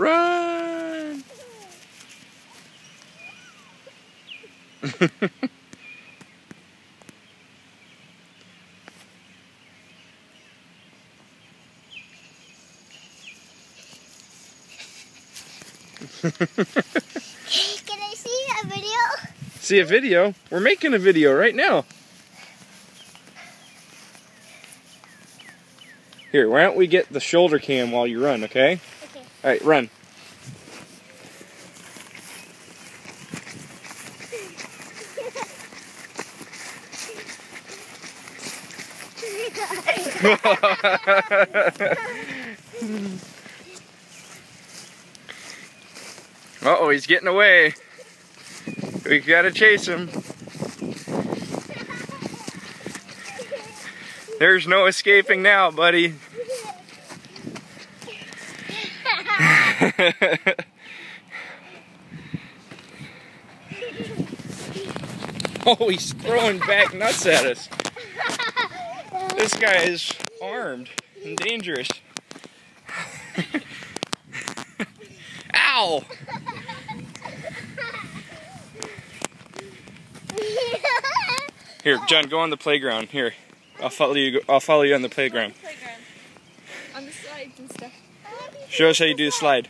Run! Can I see a video? See a video? We're making a video right now. Here, why don't we get the shoulder cam while you run, okay? Okay. Alright, run. Uh-oh, he's getting away. We gotta chase him. There's no escaping now, buddy. Oh, he's throwing back nuts at us. This guy is armed and dangerous. Ow! Here, John, go on the playground. Here, I'll follow you. I'll follow you on the playground. On the slides and stuff. Show us how you do the slide.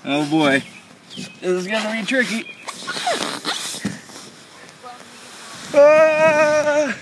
Oh boy, this is gonna be tricky. Ah!